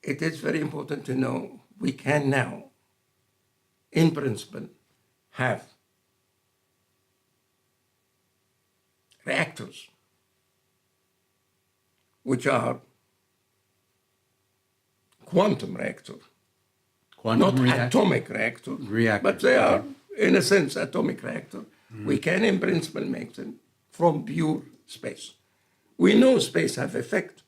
it is very important to know we can now, in principle, have reactors which are quantum reactor, not atomic reactor, but they are, in a sense, atomic reactor. We can, in principle, make them from pure space. We know space have effect.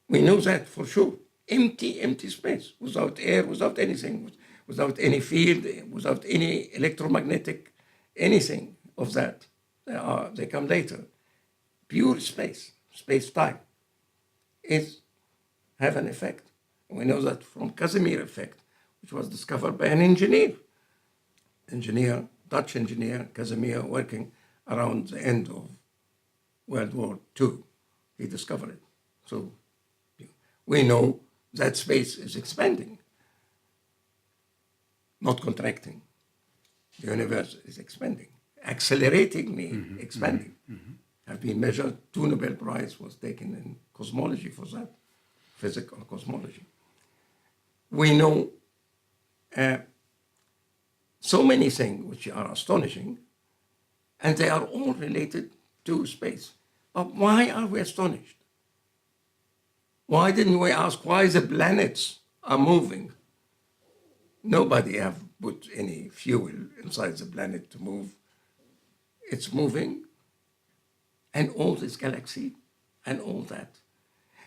We know that for sure. Empty space, without air, without anything, without any field, without any electromagnetic, anything of that. They come later. Pure space-time, have an effect. We know that from Casimir effect, which was discovered by an engineer, Dutch engineer, Casimir, working around the end of World War II. He discovered it. So we know that space is expanding, not contracting. The universe is expanding, acceleratingly expanding. Have been measured. 2 Nobel Prize was taken in cosmology for that, physics or cosmology. We know so many things which are astonishing, and they are all related to space. But why are we astonished? Why didn't we ask why the planets are moving? Nobody have put any fuel inside the planet to move. It's moving, and all this galaxy, and all that.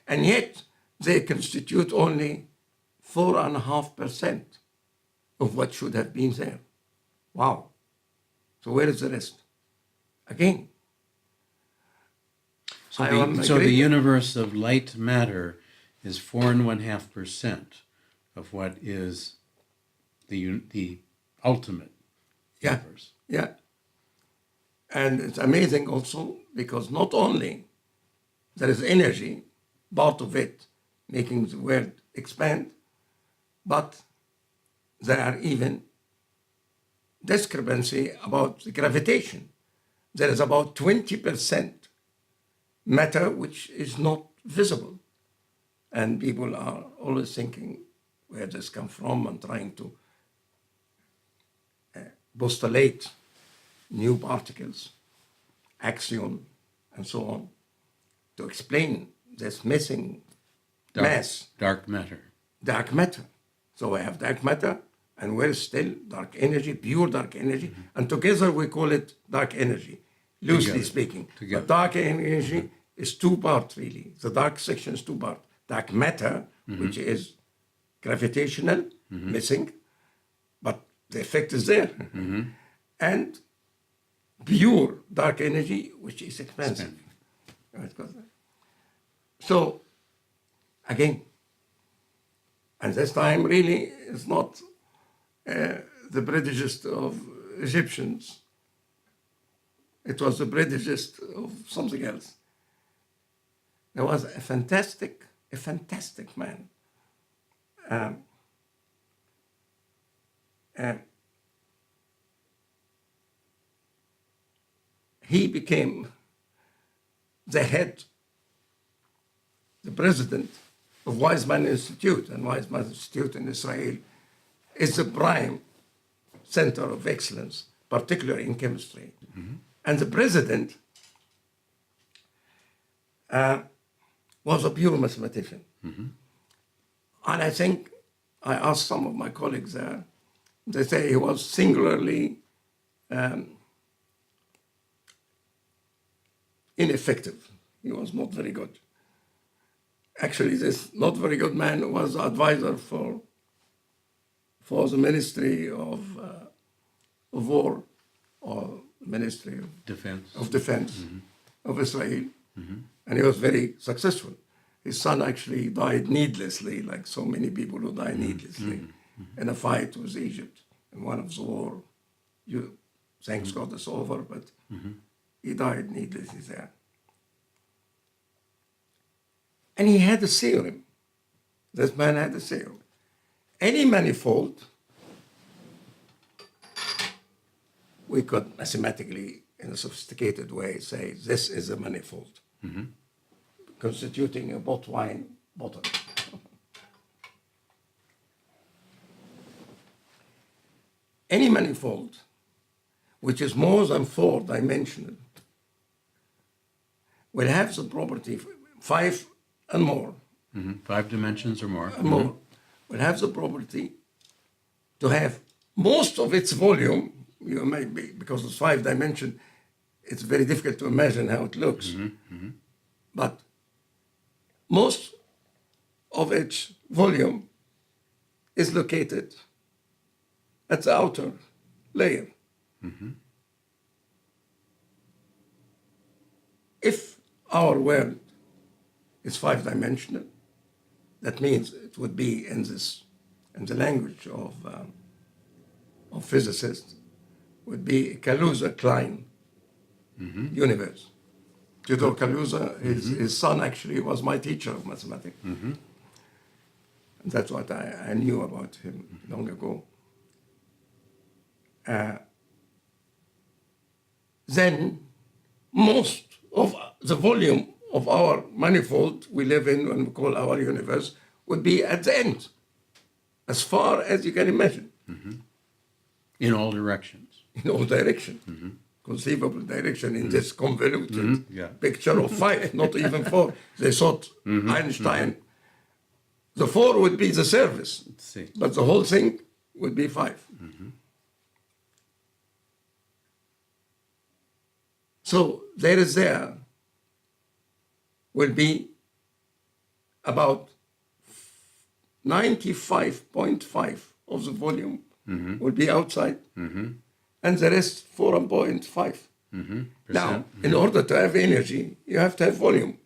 And yet, they constitute only 4.5% of what should have been there. Wow. So where is the rest? Again. So the universe of light matter is 4.5% of what is the ultimate universe. Yeah. And it's amazing also because not only there is energy, part of it making the world expand, but there are even discrepancy about the gravitation. There is about 20% matter which is not visible. And people are always thinking where this comes from and trying to postulate new particles, axion, and so on, to explain this missing mass. Dark matter. Dark matter. So we have dark matter, and we're still dark energy, pure dark energy, and together we call it dark energy, loosely speaking. But dark energy is 2 parts, really. The dark section is 2 parts. Dark matter, which is gravitational, missing, but the effect is there. And pure dark energy, which is expansive. So, again, and this time really is not the Britishest of Egyptians. It was the Britishest of something else. There was a fantastic man. He became the president of Weizmann Institute, and Weizmann Institute in Israel is the prime center of excellence, particularly in chemistry. And the president was a pure mathematician. And I think I asked some of my colleagues there, they say he was singularly ineffective. He was not very good. Actually, this not very good man was advisor for the Ministry of War, or Ministry of Defense of Israel. And he was very successful. His son actually died needlessly, like so many people who die needlessly, in a fight with Egypt in one of the war. Thanks God it's over, but he died needlessly there. And he had a theorem. This man had a theorem. Any manifold, we could mathematically, in a sophisticated way, say this is a manifold, constituting a bottle wine bottle. any manifold which is more than 4-dimensional will have the property 5 and more. 5 dimensions or more. More will have the property to have most of its volume. You may be, because it's 5 dimension, it's very difficult to imagine how it looks. But most of its volume is located at the outer layer. If our world is 5-dimensional, that means it would be in the language of physicists, would be a Kaluza-Klein universe. Theodore Kaluza, his son actually was my teacher of mathematics. And that's what I knew about him long ago. Then most of the volume of our manifold we live in, when we call our universe, would be at the end, as far as you can imagine. In all directions. In all directions. Conceivable direction in this convoluted picture of 5, not even 4. They thought Einstein, the 4 would be the service, but the whole thing would be 5. So there will be about 95.5 of the volume will be outside, and the rest 4.5. Now, in order to have energy, you have to have volume.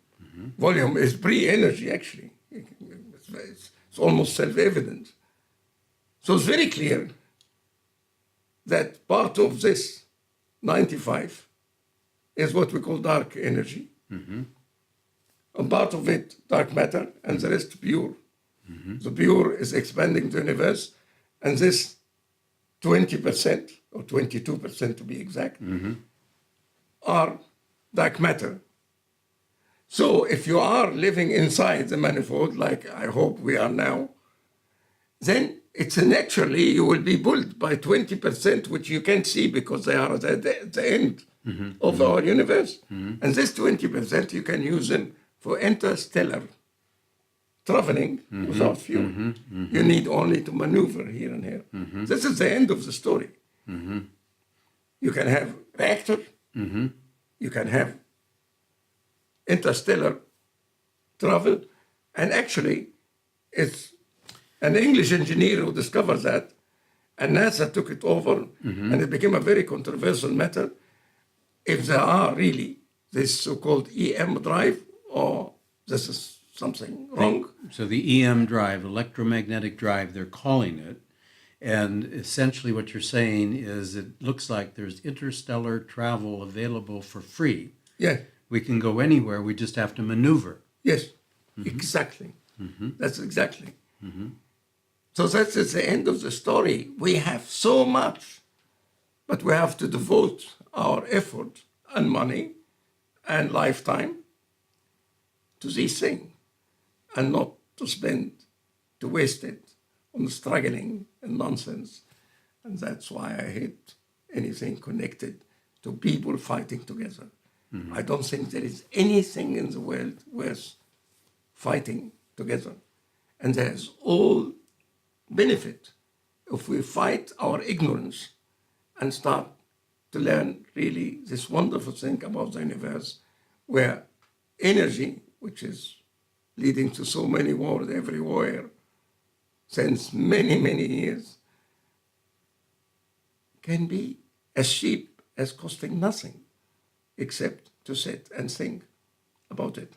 Volume is pre-energy, actually. It's almost self-evident. So it's very clear that part of this 95 is what we call dark energy. A part of it, dark matter, and the rest pure. The pure is expanding the universe, and this 20%, or 22% to be exact, are dark matter. So if you are living inside the manifold, like I hope we are now, then it's naturally you will be pulled by 20%, which you can't see because they are at the end of our universe. And this 20% you can use them for interstellar traveling without fuel. You need only to maneuver here and here. This is the end of the story. You can have reactor, you can have interstellar travel, and actually it's an English engineer who discovered that, and NASA took it over, and it became a very controversial matter. If there are really this so-called EM drive, or this is something wrong. So the EM drive, electromagnetic drive, they're calling it. And essentially what you're saying is it looks like there's interstellar travel available for free. Yeah. We can go anywhere, we just have to maneuver. Yes, exactly. That's exactly. So that is the end of the story. We have so much, but we have to devote our effort and money and lifetime to these things, and not to waste it on struggling and nonsense. And that's why I hate anything connected to people fighting together. I don't think there is anything in the world worth fighting together. And there's all benefit if we fight our ignorance and start to learn really this wonderful thing about the universe, where energy, which is leading to so many wars everywhere since many, many years, can be as cheap as costing nothing, except to sit and think about it.